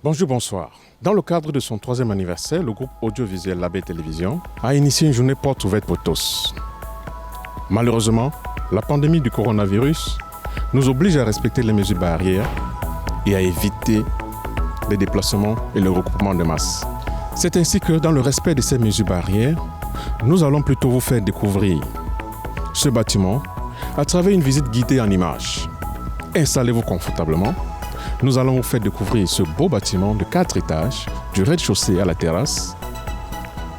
Bonjour, bonsoir. Dans le cadre de son 3e anniversaire, le groupe audiovisuel Label Télévision a initié une journée porte ouverte pour tous. Malheureusement, la pandémie du coronavirus nous oblige à respecter les mesures barrières et à éviter les déplacements et le regroupement de masse. C'est ainsi que, dans le respect de ces mesures barrières, nous allons plutôt vous faire découvrir ce bâtiment à travers une visite guidée en images. Installez-vous confortablement. Nous allons vous faire découvrir ce beau bâtiment de 4 étages, du rez-de-chaussée à la terrasse,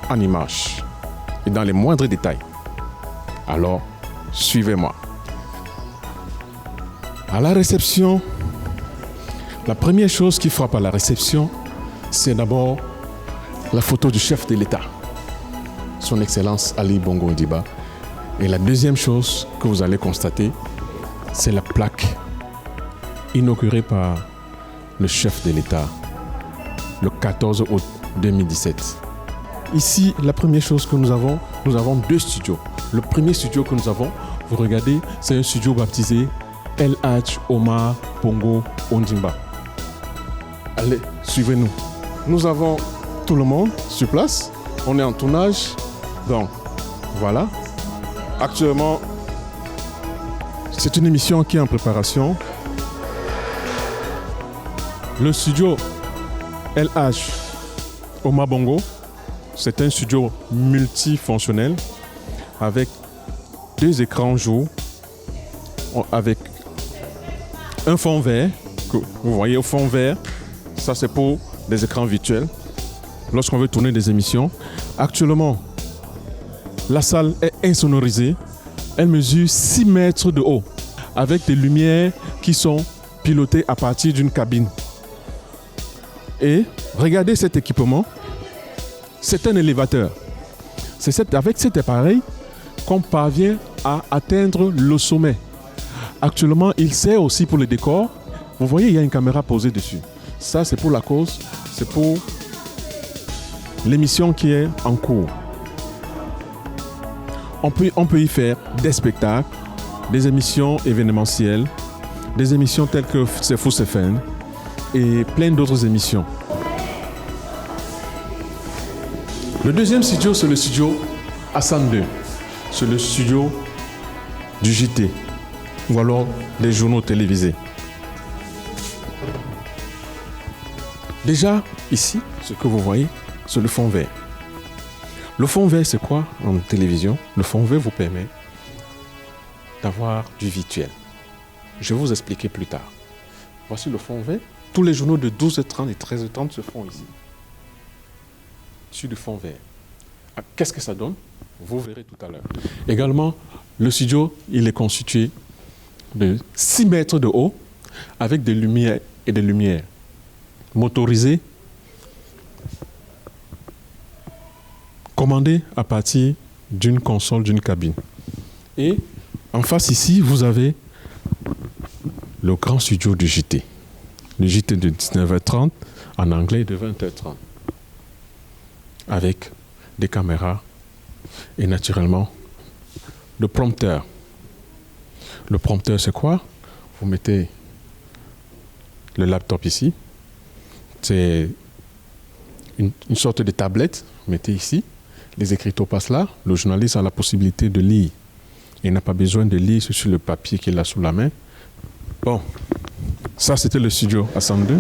en images et dans les moindres détails. Alors, suivez-moi. À la réception, la première chose qui frappe à la réception, c'est d'abord la photo du chef de l'État, son Excellence Ali Bongo Ondimba. Et la deuxième chose que vous allez constater, c'est la plaque inaugurée par le chef de l'État le 14 août 2017. Ici, la première chose que nous avons 2 studios. Le premier studio que nous avons, vous regardez, c'est un studio baptisé El Hadj Omar Bongo Ondimba. Allez, suivez-nous. Nous avons tout le monde sur place. On est en tournage. Donc, voilà. Actuellement, c'est une émission qui est en préparation. Le studio El Hadj Omar Bongo, c'est un studio multifonctionnel avec 2 écrans jour, avec un fond vert, que vous voyez au fond vert, ça c'est pour des écrans virtuels, lorsqu'on veut tourner des émissions. Actuellement, la salle est insonorisée, elle mesure 6 mètres de haut, avec des lumières qui sont pilotées à partir d'une cabine. Et regardez cet équipement, c'est un élévateur. C'est avec cet appareil qu'on parvient à atteindre le sommet. Actuellement, il sert aussi pour le décor. Vous voyez, il y a une caméra posée dessus. Ça, c'est pour la cause, c'est pour l'émission qui est en cours. On peut y faire des spectacles, des émissions événementielles, des émissions telles que C'est Fou, c'est Fun, et plein d'autres émissions. Le deuxième studio, c'est le studio Hassan II. C'est le studio du JT, ou alors des journaux télévisés. Déjà, ici, ce que vous voyez, c'est le fond vert. Le fond vert, c'est quoi en télévision? Le fond vert vous permet d'avoir du virtuel. Je vais vous expliquer plus tard. Voici le fond vert. Tous les journaux de 12h30 et 13h30 se font ici, sur du fond vert. Qu'est-ce que ça donne? Vous verrez tout à l'heure. Également, le studio, il est constitué de 6 mètres de haut, avec des lumières et des lumières motorisées, commandées à partir d'une console, d'une cabine. Et en face ici, vous avez le grand studio du JT. Le JT de 19h30, en anglais de 20h30. Avec des caméras et naturellement le prompteur. Le prompteur, c'est quoi? Vous mettez le laptop ici. C'est une sorte de tablette. Vous mettez ici. Les écriteaux passent là. Le journaliste a la possibilité de lire. Il n'a pas besoin de lire sur le papier qu'il a sous la main. Bon. Ça, c'était le studio Hassan II.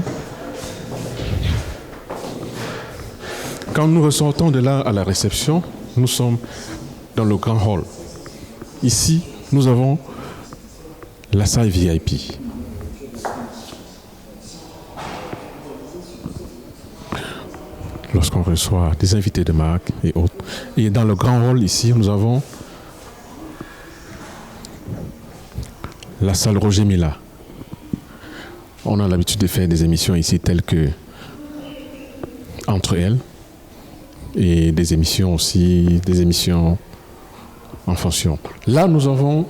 Quand nous ressortons de là à la réception, nous sommes dans le grand hall. Ici, nous avons la salle VIP. Lorsqu'on reçoit des invités de marque et autres. Et dans le grand hall, ici, nous avons la salle Roger Mila. On a l'habitude de faire des émissions ici telles que Entre elles et des émissions aussi, des émissions en fonction. Là, nous avons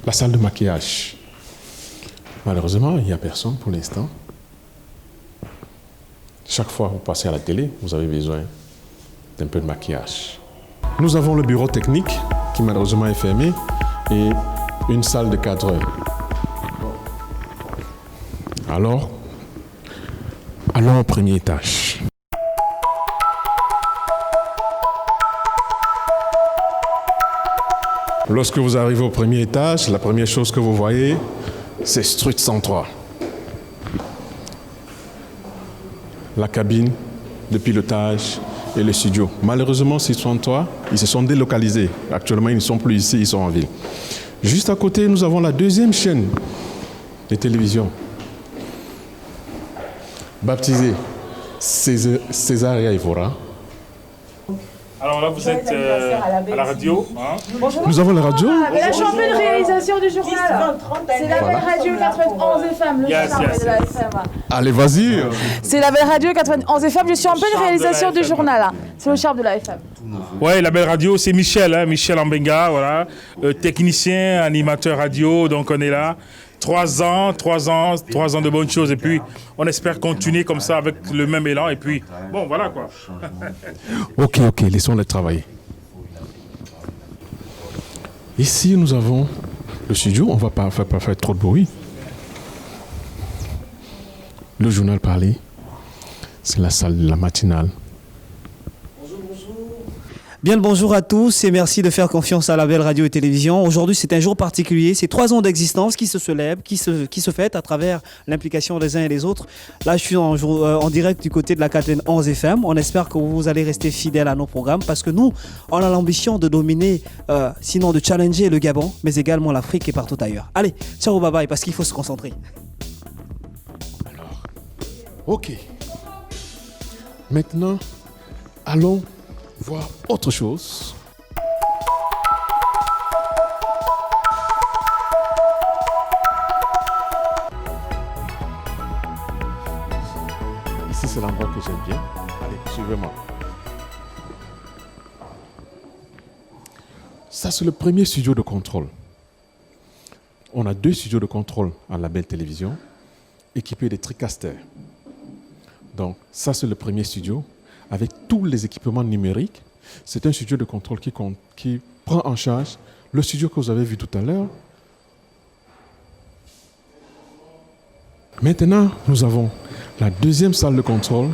la salle de maquillage. Malheureusement, il n'y a personne pour l'instant. Chaque fois que vous passez à la télé, vous avez besoin d'un peu de maquillage. Nous avons le bureau technique qui malheureusement est fermé. et une salle de cadreur. Alors, allons au premier étage. Lorsque vous arrivez au premier étage, la première chose que vous voyez, c'est Strut 103. La cabine de pilotage et le studio. Malheureusement, ces 103, ils se sont délocalisés. Actuellement, ils ne sont plus ici, ils sont en ville. Juste à côté, nous avons la deuxième chaîne de télévision, baptisée Césaria Evora. Alors là, vous êtes à la radio. Hein? Nous avons la radio. La championne réalisation du journal. C'est la belle radio 91 FM, le charme de la FM. Allez, vas-y. C'est la belle radio 91 FM, je suis en pleine réalisation du journal. C'est le charme de la FM. Ouais, la belle radio, c'est Michel, hein, Michel Ambenga, voilà, technicien, animateur radio, donc on est là. 3 ans de bonnes choses et puis on espère continuer comme ça avec le même élan et puis bon voilà quoi. Ok, laissons-les travailler. Ici nous avons le studio, on ne va pas faire trop de bruit. Le journal parlé, c'est la salle de la matinale. Bien le bonjour à tous et merci de faire confiance à la belle radio et télévision. Aujourd'hui c'est un jour particulier, c'est 3 ans d'existence qui se célèbrent, qui se fêtent à travers l'implication des uns et des autres. Là je suis en direct du côté de la 91 FM. On espère que vous allez rester fidèles à nos programmes parce que nous on a l'ambition de dominer, sinon de challenger le Gabon, mais également l'Afrique et partout ailleurs. Allez, ciao bye bye parce qu'il faut se concentrer. Alors, ok. Maintenant, allons voir autre chose. Ici, c'est l'endroit que j'aime bien. Allez, suivez-moi. Ça, c'est le premier studio de contrôle. On a 2 studios de contrôle à la belle télévision, équipés de TriCaster. Donc, ça, c'est le premier studio, avec tous les équipements numériques. C'est un studio de contrôle qui prend en charge le studio que vous avez vu tout à l'heure. Maintenant, nous avons la deuxième salle de contrôle.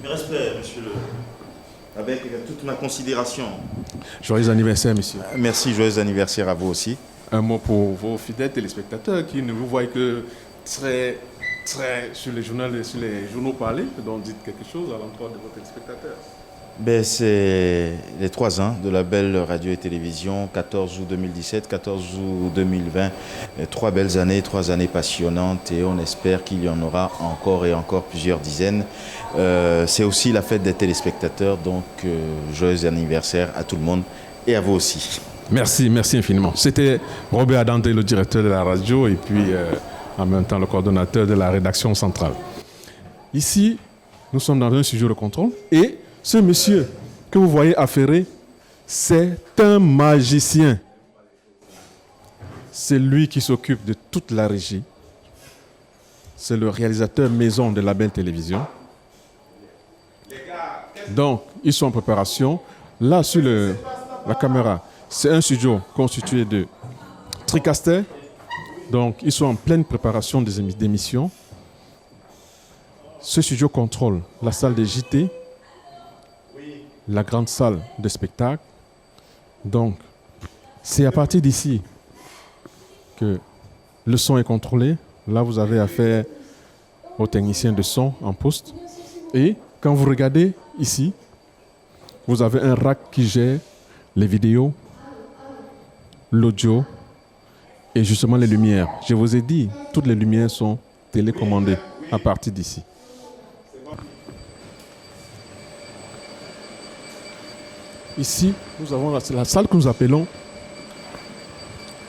Mes respects, monsieur avec toute ma considération. Joyeux anniversaire, monsieur. Merci, joyeux anniversaire à vous aussi. Un mot pour vos fidèles téléspectateurs qui ne vous voient que très sur les journaux parlés, donc dites quelque chose à l'endroit de vos téléspectateurs. C'est les 3 ans de la belle radio et télévision, 14 août 2017, 14 août 2020. 3 belles années, 3 années passionnantes et on espère qu'il y en aura encore et encore plusieurs dizaines. C'est aussi la fête des téléspectateurs, donc joyeux anniversaire à tout le monde et à vous aussi. Merci infiniment. C'était Robert Adante, le directeur de la radio et puis en même temps le coordonnateur de la rédaction centrale. Ici, nous sommes dans un studio de contrôle et ce monsieur que vous voyez affairé, c'est un magicien. C'est lui qui s'occupe de toute la régie. C'est le réalisateur maison de la belle télévision. Donc, ils sont en préparation. Là, sur la caméra, c'est un studio constitué de TriCaster. Donc, ils sont en pleine préparation des émissions. Ce studio contrôle la salle des JT, la grande salle de spectacle. Donc, c'est à partir d'ici que le son est contrôlé. Là, vous avez affaire aux techniciens de son en poste. Et quand vous regardez ici, vous avez un rack qui gère les vidéos, l'audio et justement les lumières. Je vous ai dit, toutes les lumières sont télécommandées à partir d'ici. Ici, nous avons la salle que nous appelons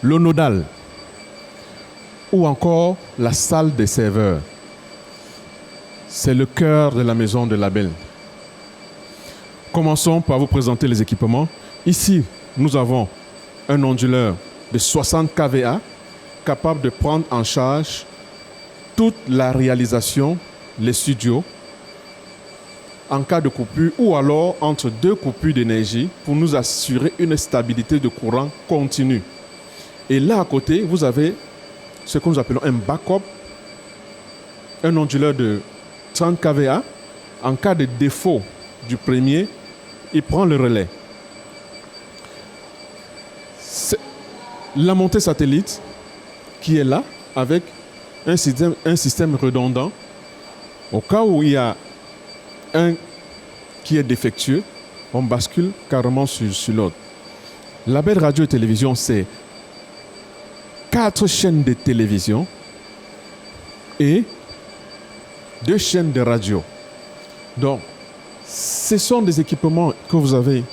le nodal ou encore la salle des serveurs. C'est le cœur de la maison de la belle. Commençons par vous présenter les équipements. Ici, nous avons un onduleur de 60 kVA capable de prendre en charge toute la réalisation, les studios, en cas de coupure ou alors entre deux coupures d'énergie pour nous assurer une stabilité de courant continue. Et là à côté, vous avez ce que nous appelons un backup, un onduleur de 30 kVA. En cas de défaut du premier, il prend le relais. C'est la montée satellite qui est là avec un système redondant. Au cas où il y a un qui est défectueux, on bascule carrément sur l'autre. La belle radio et télévision, c'est 4 chaînes de télévision et 2 chaînes de radio. Donc, ce sont des équipements que vous avez,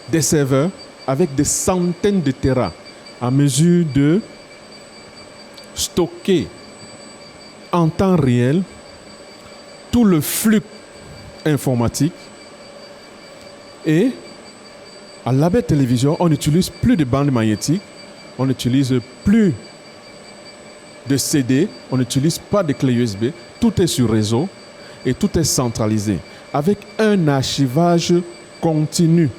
des serveurs avec des centaines de téras à mesure de stocker en temps réel tout le flux informatique. Et à la belle télévision, on n'utilise plus de bandes magnétiques, on n'utilise plus de CD, on n'utilise pas de clé USB, tout est sur réseau et tout est centralisé avec un archivage continu.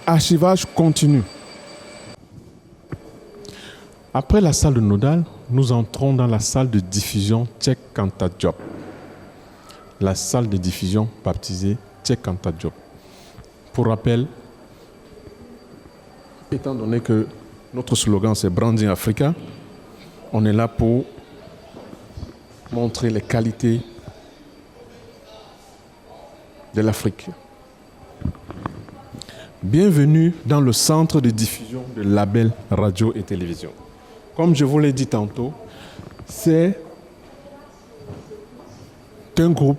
Archivage continu. Après la salle de nodal, nous entrons dans la salle de diffusion Check Kanta Job. La salle de diffusion baptisée Check Kanta Job. Pour rappel, étant donné que notre slogan c'est Branding Africa, on est là pour montrer les qualités de l'Afrique. Bienvenue dans le centre de diffusion de Label Radio et Télévision. Comme je vous l'ai dit tantôt, c'est un groupe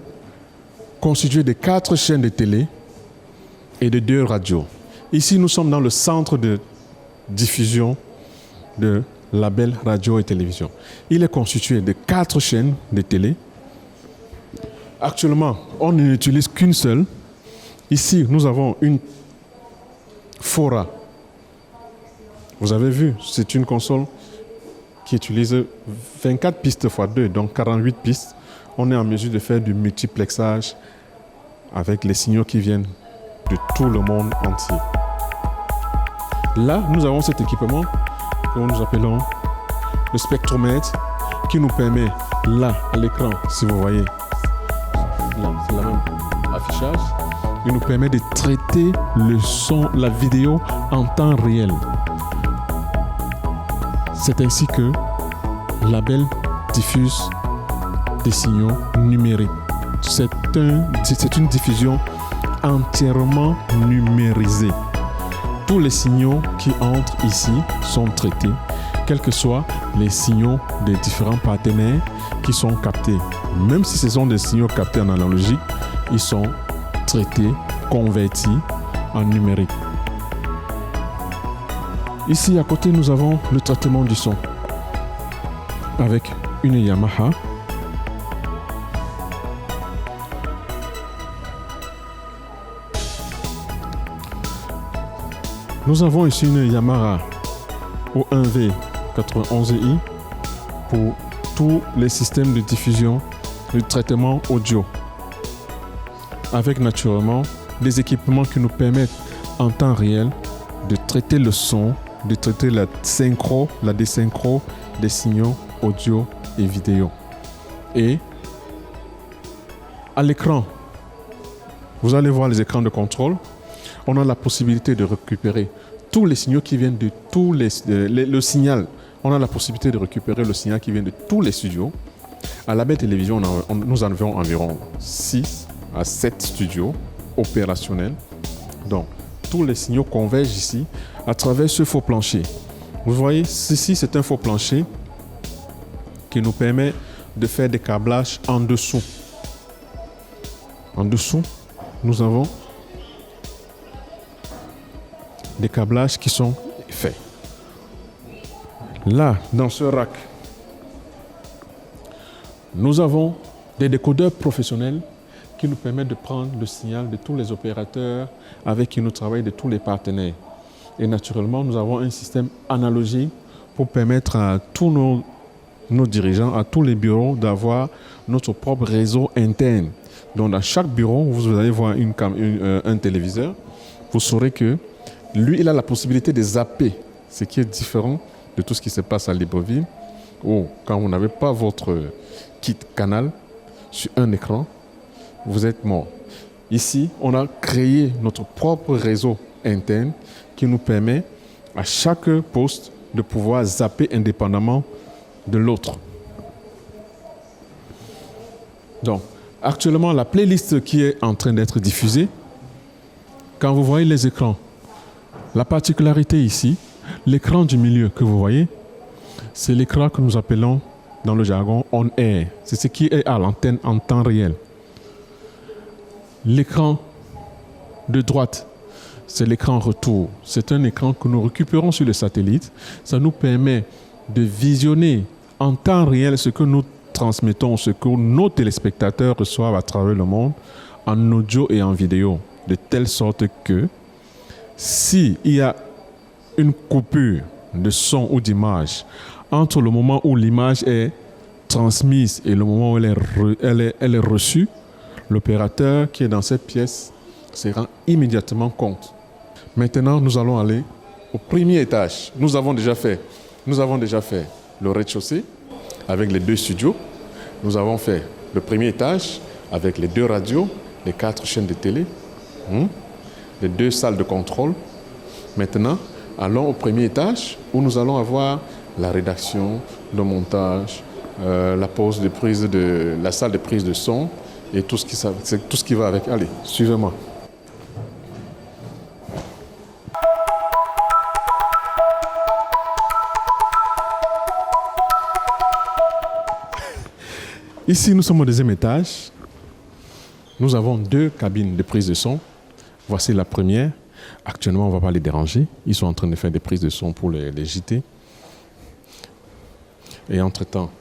constitué de 4 chaînes de télé et de 2 radios. Ici, nous sommes dans le centre de diffusion de Label Radio et Télévision. Il est constitué de 4 chaînes de télé. Actuellement, on n'utilise qu'une seule. Ici, nous avons une Fora. Vous avez vu, c'est une console qui utilise 24 pistes x 2, donc 48 pistes. On est en mesure de faire du multiplexage avec les signaux qui viennent de tout le monde entier. Là, nous avons cet équipement que nous appelons le spectromètre qui nous permet, là, à l'écran, si vous voyez, là, c'est le même affichage, il nous permet de traiter le son, la vidéo en temps réel. C'est ainsi que Label diffuse des signaux numériques. C'est une diffusion entièrement numérisée. Tous les signaux qui entrent ici sont traités, quels que soient les signaux des différents partenaires qui sont captés. Même si ce sont des signaux captés en analogique, ils sont traités, convertis en numérique. Ici à côté, nous avons le traitement du son avec une Yamaha. Nous avons ici une Yamaha O1V91i pour tous les systèmes de diffusion, de traitement audio, avec naturellement des équipements qui nous permettent en temps réel de traiter le son, de traiter la synchro, la désynchro des signaux audio et vidéo. Et à l'écran, vous allez voir les écrans de contrôle. On a la possibilité de récupérer tous les signaux qui viennent de tous le signal. On a la possibilité de récupérer le signal qui vient de tous les studios. À la belle télévision, nous en avons environ 6 à 7 studios opérationnels. Donc, tous les signaux convergent ici à travers ce faux plancher. Vous voyez, ceci, c'est un faux plancher qui nous permet de faire des câblages en dessous. En dessous, nous avons des câblages qui sont faits. Là, dans ce rack, nous avons des décodeurs professionnels qui nous permettent de prendre le signal de tous les opérateurs avec qui nous travaillons, de tous les partenaires. Et naturellement, nous avons un système analogique pour permettre à tous nos nos dirigeants, à tous les bureaux, d'avoir notre propre réseau interne. Donc, dans chaque bureau, vous allez voir un téléviseur. Vous saurez que lui, il a la possibilité de zapper, ce qui est différent de tout ce qui se passe à Libreville, où quand vous n'avez pas votre kit canal sur un écran, vous êtes mort. Ici, on a créé notre propre réseau interne qui nous permet à chaque poste de pouvoir zapper indépendamment de l'autre. Donc, actuellement, la playlist qui est en train d'être diffusée, quand vous voyez les écrans, la particularité ici, l'écran du milieu que vous voyez, c'est l'écran que nous appelons dans le jargon on air. C'est ce qui est à l'antenne en temps réel. L'écran de droite, c'est l'écran retour. C'est un écran que nous récupérons sur le satellite. Ça nous permet de visionner en temps réel ce que nous transmettons, ce que nos téléspectateurs reçoivent à travers le monde en audio et en vidéo. De telle sorte que s'il y a une coupure de son ou d'image entre le moment où l'image est transmise et le moment où elle est reçue, l'opérateur qui est dans cette pièce se rend immédiatement compte. Maintenant, nous allons aller au premier étage. Nous avons déjà fait le rez-de-chaussée avec les 2 studios. Nous avons fait le premier étage avec les 2 radios, les 4 chaînes de télé, les 2 salles de contrôle. Maintenant, allons au premier étage où nous allons avoir la rédaction, le montage, la salle de prise de son et tout ce qui va avec. Allez, suivez-moi. Ici, nous sommes au 2e étage. Nous avons 2 cabines de prise de son. Voici la première. Actuellement, on ne va pas les déranger. Ils sont en train de faire des prises de son pour les JT. Et entre-temps,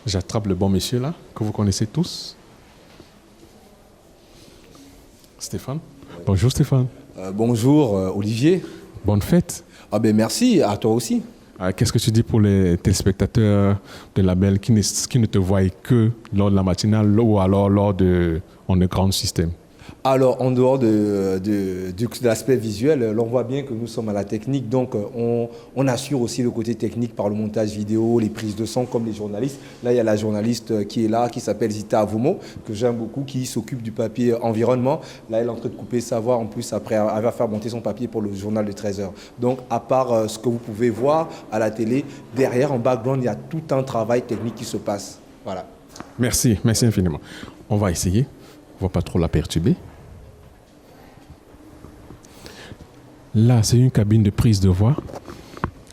j'attrape le bon monsieur là, que vous connaissez tous. Stéphane. Bonjour Stéphane. Bonjour Olivier. Bonne fête. Ah ben merci, à toi aussi. Qu'est-ce que tu dis pour les téléspectateurs de Label qui ne te voient que lors de la matinale ou alors lors de Underground System? Alors, en dehors de l'aspect visuel, l'on voit bien que nous sommes à la technique, donc on assure aussi le côté technique par le montage vidéo, les prises de son comme les journalistes. Là, il y a la journaliste qui est là, qui s'appelle Zita Avomo, que j'aime beaucoup, qui s'occupe du papier environnement. Là, elle est en train de couper sa voix. En plus, après, elle va faire monter son papier pour le journal de 13h. Donc, à part ce que vous pouvez voir à la télé, derrière, en background, il y a tout un travail technique qui se passe. Voilà. Merci infiniment. On va essayer. On ne va pas trop la perturber. Là, c'est une cabine de prise de voix.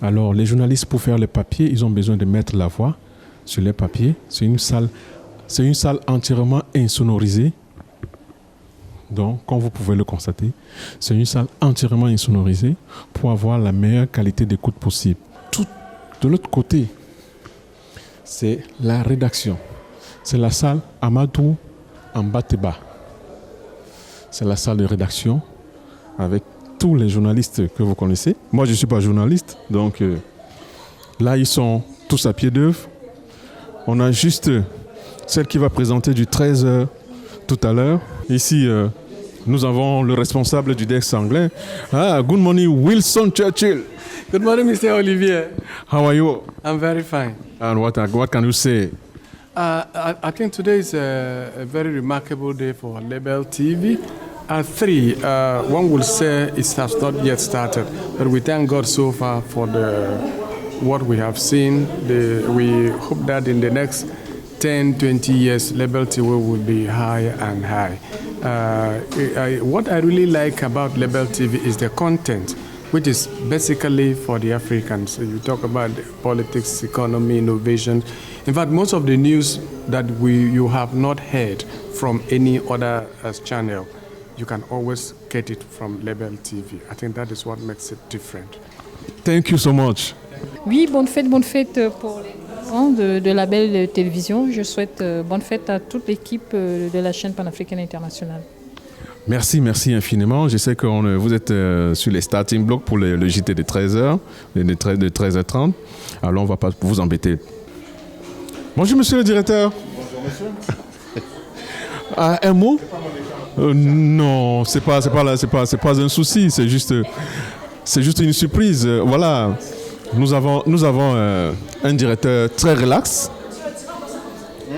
Alors, les journalistes, pour faire le papier, ils ont besoin de mettre la voix sur les papiers. C'est une salle entièrement insonorisée. Donc, comme vous pouvez le constater, c'est une salle entièrement insonorisée pour avoir la meilleure qualité d'écoute possible. Tout de l'autre côté, c'est la rédaction. C'est la salle Amadou Ambateba. C'est la salle de rédaction avec tous les journalistes que vous connaissez. Moi, je ne suis pas journaliste, donc là, ils sont tous à pied d'œuvre. On a juste celle qui va présenter du 13h tout à l'heure. Ici, nous avons le responsable du desk anglais. Good morning, Wilson Churchill. Good morning, Mr. Olivier. How are you? I'm very fine. And what can you say? I think today is a very remarkable day for Label TV. One will say it has not yet started, but we thank God so far for what we have seen. We hope that in the next 10, 20 years, Label TV will be higher and higher. What I really like about Label TV is the content, which is basically for the Africans. So you talk about politics, economy, innovation. In fact, most of the news that you have not heard from any other channel, you can always get it from Label TV. I think that is what makes it different. Thank you so much. Oui, bonne fête pour les gens de Label Télévision. Je souhaite bonne fête à toute l'équipe de la chaîne panafricaine internationale. Merci infiniment. Je sais que vous êtes sur les starting blocks pour le JT de 13h, de 13h30. Alors, on ne va pas vous embêter Bonjour, monsieur le directeur. Bonjour, monsieur. Un mot? Non, c'est pas un souci, c'est juste une surprise. Voilà, nous avons un directeur très relax.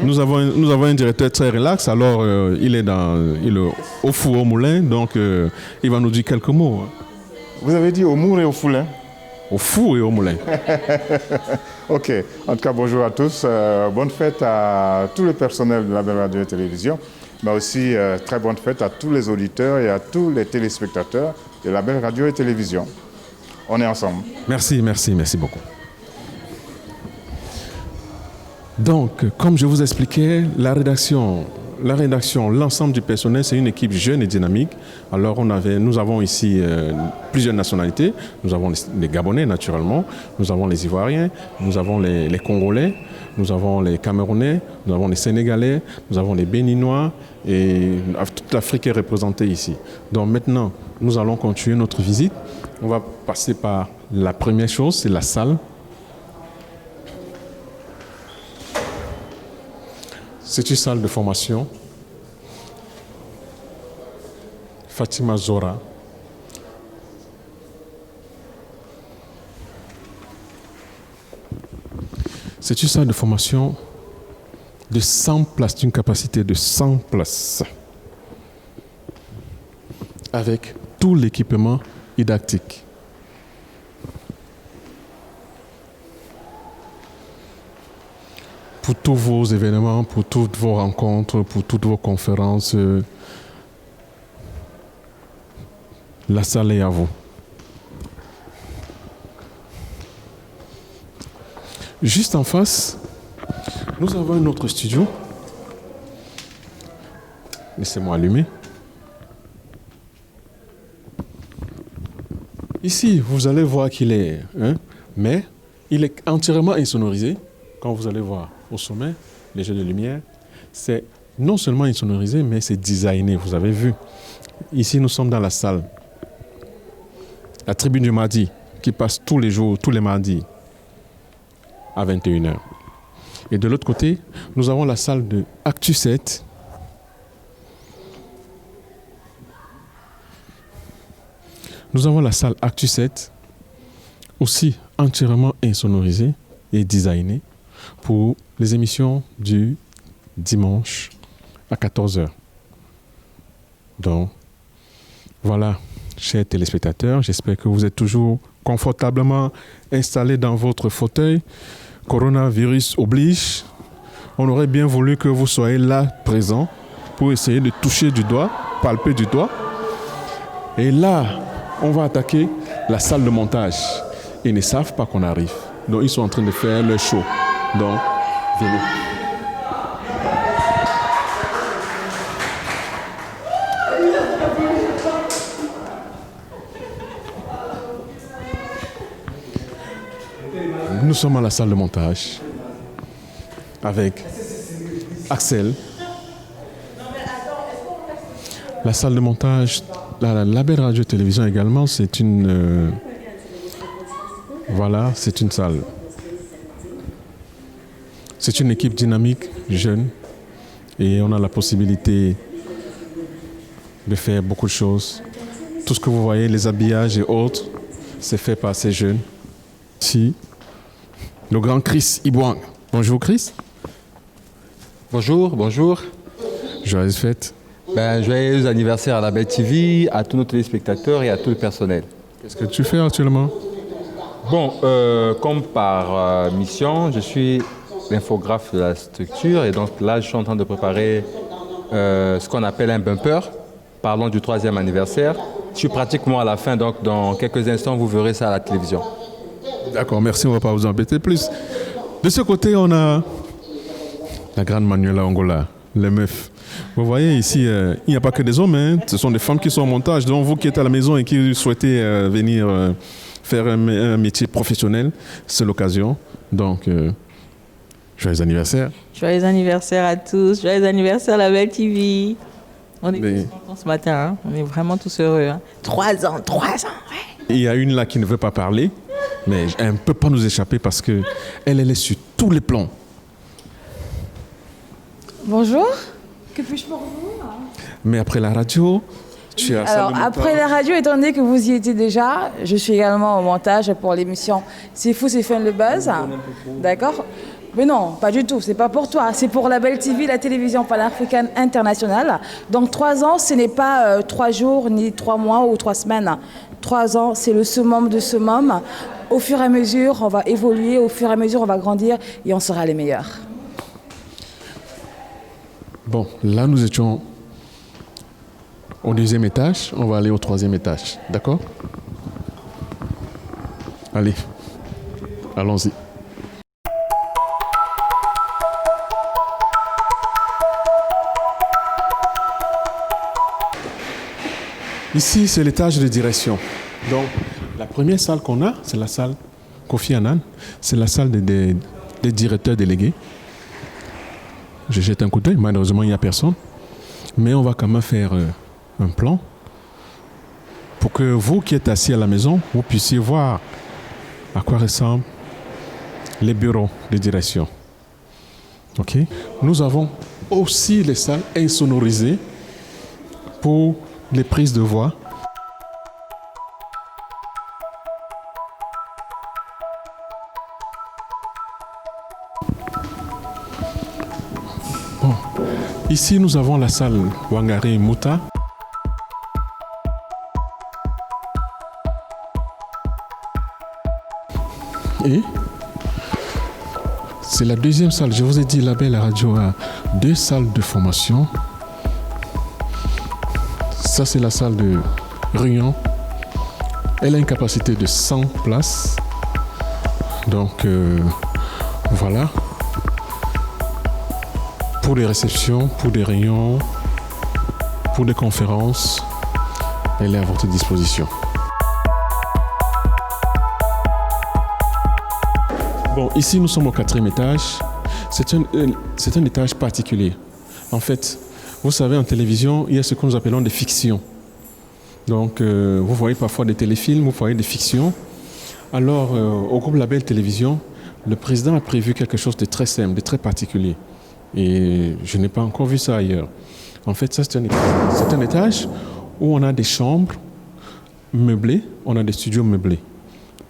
Nous avons un directeur très relax, alors il est au four au moulin, donc il va nous dire quelques mots. Vous avez dit au mour et au foulin? Au four et au moulin. Ok, en tout cas bonjour à tous, bonne fête à tout le personnel de la Belle Radio et Télévision, mais aussi très bonne fête à tous les auditeurs et à tous les téléspectateurs de la Belle Radio et Télévision. On est ensemble. Merci beaucoup. Donc, comme je vous expliquais, la rédaction, l'ensemble du personnel, c'est une équipe jeune et dynamique. Alors, nous avons ici plusieurs nationalités. Nous avons les Gabonais, naturellement. Nous avons les Ivoiriens. Nous avons les Congolais. Nous avons les Camerounais. Nous avons les Sénégalais. Nous avons les Béninois. Et toute l'Afrique est représentée ici. Donc, maintenant, nous allons continuer notre visite. On va passer par la première chose, c'est la salle. C'est une salle de formation. Fatima Zora. C'est une salle de formation de 100 places, d'une capacité de 100 places, avec tout l'équipement didactique. Pour tous vos événements, pour toutes vos rencontres, pour toutes vos conférences, la salle est à vous. Juste en face, nous avons un autre studio. Laissez-moi allumer. Ici, vous allez voir qu'il est, mais il est entièrement insonorisé. Quand vous allez voir au sommet, les jeux de lumière, c'est non seulement insonorisé, mais c'est designé, vous avez vu. Ici, nous sommes dans la salle. La tribune du mardi, qui passe tous les jours, tous les mardis, à 21h. Et de l'autre côté, nous avons la salle de Actu 7. Nous avons la salle Actu 7, aussi entièrement insonorisée et designée pour les émissions du dimanche à 14h. Donc, voilà, chers téléspectateurs, j'espère que vous êtes toujours confortablement installés dans votre fauteuil. Coronavirus oblige. On aurait bien voulu que vous soyez là, présents, pour essayer de toucher du doigt, palper du doigt. Et là, on va attaquer la salle de montage. Ils ne savent pas qu'on arrive. Donc, ils sont en train de faire leur show. Donc, venez. Nous sommes à la salle de montage avec Axel. La salle de montage, la Belle Radio Télévision également, c'est une... voilà, c'est une salle. C'est une équipe dynamique, jeune, et on a la possibilité de faire beaucoup de choses. Tout ce que vous voyez, les habillages et autres, c'est fait par ces jeunes. Ici, le grand Chris Ibouang. Bonjour Chris. Bonjour, bonjour. Joyeuse fête. Joyeux anniversaire à la Belle TV, à tous nos téléspectateurs et à tout le personnel. Qu'est-ce que tu fais actuellement? Bon, comme par mission, je suis l'infographe de la structure et donc là, je suis en train de préparer ce qu'on appelle un bumper. Parlons du 3e anniversaire. Je suis pratiquement à la fin, donc dans quelques instants, vous verrez ça à la télévision. D'accord, merci, on ne va pas vous embêter plus. De ce côté, on a la grande Manuela Angola, les meufs. Vous voyez ici, il n'y a pas que des hommes, hein. Ce sont des femmes qui sont en montage. Donc vous qui êtes à la maison et qui souhaitez venir faire un métier professionnel, c'est l'occasion. Donc, joyeux anniversaire. Joyeux anniversaire à tous, joyeux anniversaire à la Belle TV. On est tous contents ce matin, hein. On est vraiment tous heureux. Hein. 3 ans, ouais. Il y a une là qui ne veut pas parler, mais elle ne peut pas nous échapper parce qu'elle est sur tous les plans. Bonjour. Que puis-je pour vous? Mais après la radio, tu as ça. Alors, après la radio, étant donné que vous y étiez déjà, je suis également au montage pour l'émission C'est fou, c'est fun le buzz. D'accord? Mais non, pas du tout. C'est pas pour toi. C'est pour la Belle TV, la télévision panafricaine internationale. Donc 3 ans, ce n'est pas 3 jours, ni 3 mois ou 3 semaines. 3 ans, c'est le summum de summum. Au fur et à mesure, on va évoluer. Au fur et à mesure, on va grandir et on sera les meilleurs. Bon, là, nous étions au 2e étage. On va aller au 3e étage. D'accord? Allez, allons-y. Ici, c'est l'étage de direction. Donc, la première salle qu'on a, c'est la salle Kofi Annan. C'est la salle des directeurs délégués. Je jette un coup d'œil. Malheureusement, il n'y a personne. Mais on va quand même faire un plan pour que vous qui êtes assis à la maison, vous puissiez voir à quoi ressemblent les bureaux de direction. OK? Nous avons aussi les salles insonorisées pour les prises de voix. Bon. Ici, nous avons la salle Wangari Muta. Et c'est la 2e salle. Je vous ai dit, la Belle Radio a 2 salles de formation. Ça, c'est la salle de réunion. Elle a une capacité de 100 places. Donc, voilà. Pour des réceptions, pour des réunions, pour des conférences, elle est à votre disposition. Bon, ici, nous sommes au 4e étage. C'est un étage particulier. En fait, vous savez, en télévision, il y a ce que nous appelons des fictions. Donc, vous voyez parfois des téléfilms, vous voyez des fictions. Alors, au groupe La Belle Télévision, le président a prévu quelque chose de très simple, de très particulier. Et je n'ai pas encore vu ça ailleurs. En fait, ça, c'est un étage où on a des chambres meublées, on a des studios meublés.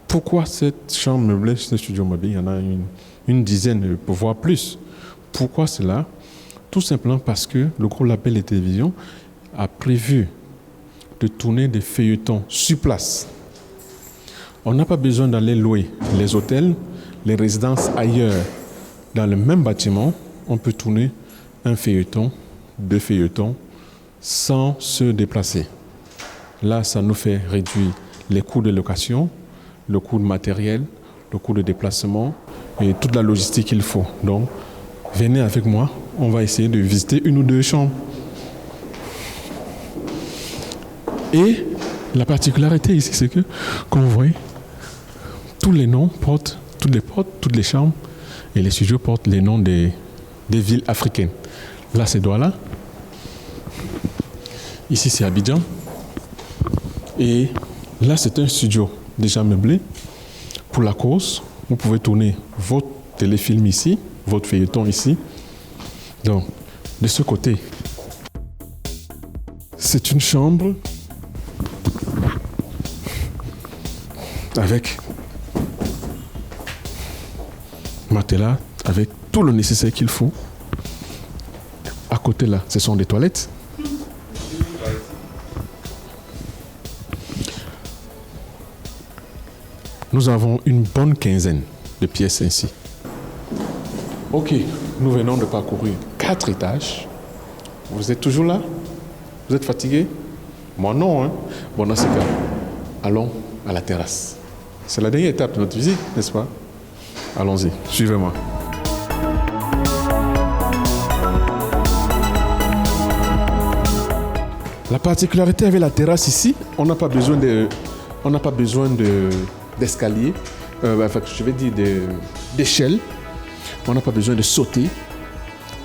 Pourquoi cette chambre meublée, ce studio meublé? Il y en a une dizaine, voire plus. Pourquoi cela? Tout simplement parce que le groupe La Belle Télévision a prévu de tourner des feuilletons sur place. On n'a pas besoin d'aller louer les hôtels, les résidences ailleurs. Dans le même bâtiment, on peut tourner un feuilleton, 2 feuilletons, sans se déplacer. Là, ça nous fait réduire les coûts de location, le coût de matériel, le coût de déplacement et toute la logistique qu'il faut. Donc, venez avec moi, on va essayer de visiter 1 ou 2 chambres. Et la particularité ici, c'est que, comme vous voyez, tous les noms portent, toutes les chambres et les studios portent les noms des villes africaines. Là, c'est Douala. Ici, c'est Abidjan. Et là, c'est un studio déjà meublé. Pour la cause, vous pouvez tourner votre téléfilm ici, votre feuilleton ici. Donc, de ce côté, c'est une chambre avec matelas, avec tout le nécessaire qu'il faut. À côté là, ce sont des toilettes. Nous avons une bonne quinzaine de pièces ainsi. Ok, nous venons de parcourir 4 étages. Vous êtes toujours là? Vous êtes fatigué? Moi non, hein? Bon, dans ce cas, allons à la terrasse. C'est la dernière étape de notre visite, n'est-ce pas? Allons-y, suivez-moi. La particularité avec la terrasse ici, on n'a pas besoin d'escalier, je vais dire d'échelle. On n'a pas besoin de sauter.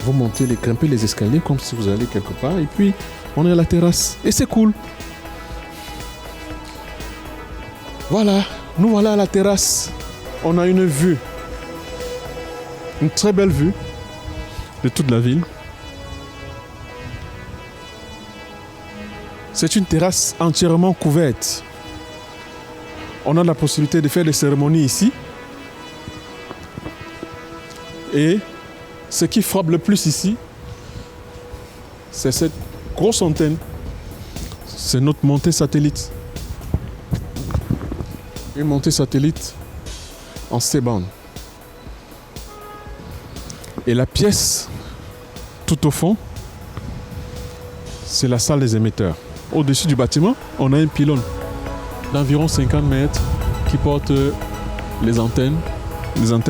Vous montez, grimpez les escaliers comme si vous allez quelque part et puis on est à la terrasse et c'est cool. Voilà, nous voilà à la terrasse. On a une vue, une très belle vue de toute la ville. C'est une terrasse entièrement couverte. On a la possibilité de faire des cérémonies ici. Et ce qui frappe le plus ici, c'est cette grosse antenne. C'est notre montée satellite. Une montée satellite en C-band. Et la pièce tout au fond, c'est la salle des émetteurs. Au-dessus du bâtiment, on a un pylône d'environ 50 mètres qui porte les antennes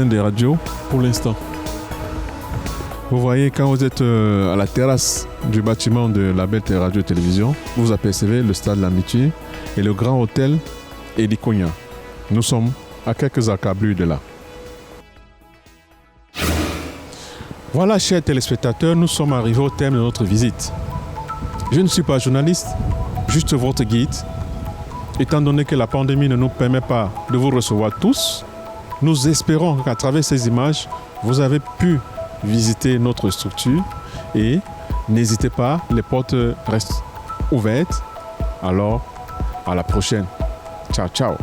des radios pour l'instant. Vous voyez, quand vous êtes à la terrasse du bâtiment de la Belle Radio et Télévision, vous apercevez le stade de l'Amitié et le grand hôtel Edikonia. Nous sommes à quelques accablures de là. Voilà, chers téléspectateurs, nous sommes arrivés au terme de notre visite. Je ne suis pas journaliste, juste votre guide. Étant donné que la pandémie ne nous permet pas de vous recevoir tous, nous espérons qu'à travers ces images, vous avez pu visiter notre structure et n'hésitez pas, les portes restent ouvertes. Alors, à la prochaine. Ciao, ciao.